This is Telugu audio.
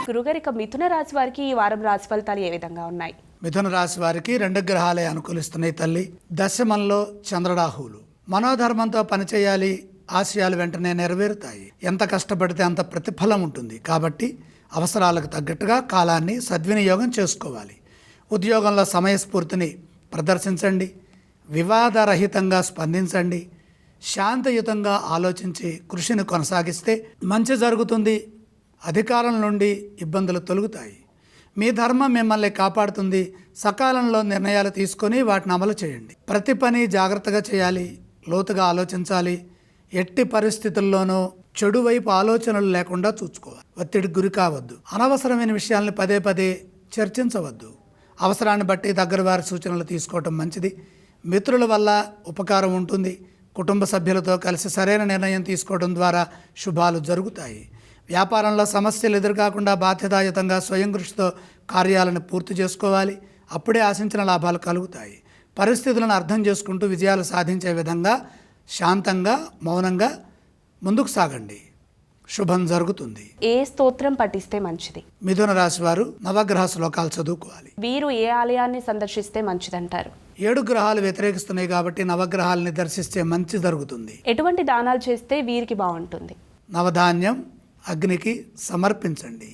గురుగారు, ఇక మిథున రాశి వారికి ఈ వారం రాశి ఫలితాలు ఏ విధంగా ఉన్నాయి? మిథున రాశి వారికి 2 గ్రహాలే అనుకూలిస్తున్నాయి తల్లి. దశమంలో చంద్రరాహువులు. మనోధర్మంతో పనిచేయాలి, ఆశయాలు వెంటనే నెరవేరుతాయి. ఎంత కష్టపడితే అంత ప్రతిఫలం ఉంటుంది. కాబట్టి అవసరాలకు తగ్గట్టుగా కాలాన్ని సద్వినియోగం చేసుకోవాలి. ఉద్యోగంలో సమయస్ఫూర్తిని ప్రదర్శించండి. వివాదరహితంగా స్పందించండి. శాంతియుతంగా ఆలోచించి కృషిని కొనసాగిస్తే మంచి జరుగుతుంది. అధికారం నుండి ఇబ్బందులు తొలగుతాయి. మీ ధర్మం మిమ్మల్ని కాపాడుతుంది. సకాలంలో నిర్ణయాలు తీసుకొని వాటిని అమలు చేయండి. ప్రతి పని జాగ్రత్తగా చేయాలి, లోతుగా ఆలోచించాలి. ఎట్టి పరిస్థితుల్లోనూ చెడు వైపు ఆలోచనలు లేకుండా చూసుకోవాలి. ఒత్తిడికి గురి కావద్దు. అనవసరమైన విషయాల్ని పదే పదే చర్చించవద్దు. అవసరాన్ని బట్టి దగ్గర వారి సూచనలు తీసుకోవటం మంచిది. మిత్రుల వల్ల ఉపకారం ఉంటుంది. కుటుంబ సభ్యులతో కలిసి సరైన నిర్ణయం తీసుకోవడం ద్వారా శుభాలు జరుగుతాయి. వ్యాపారంలో సమస్యలు ఎదురుకాకుండా బాధ్యతాయుతంగా స్వయం కృషితో కార్యాలను పూర్తి చేసుకోవాలి. అప్పుడే ఆశించిన లాభాలు కలుగుతాయి. పరిస్థితులను అర్థం చేసుకుంటూ విజయాలు సాధించే విధంగా శాంతంగా మౌనంగా ముందుకు సాగండి. శుభం జరుగుతుంది. ఏ స్తోత్రం పఠిస్తే మంచిది? మిథున రాశి వారు నవగ్రహ శ్లోకాలు చదువుకోవాలి. వీరు ఏ ఆలయాన్ని సందర్శిస్తే మంచిదంటారు? 7 గ్రహాలు వ్యతిరేకిస్తున్నాయి కాబట్టి నవగ్రహాలని దర్శిస్తే మంచి జరుగుతుంది. ఎటువంటి దానాలు చేస్తే వీరికి బాగుంటుంది? నవధాన్యం అగ్నికి సమర్పించండి.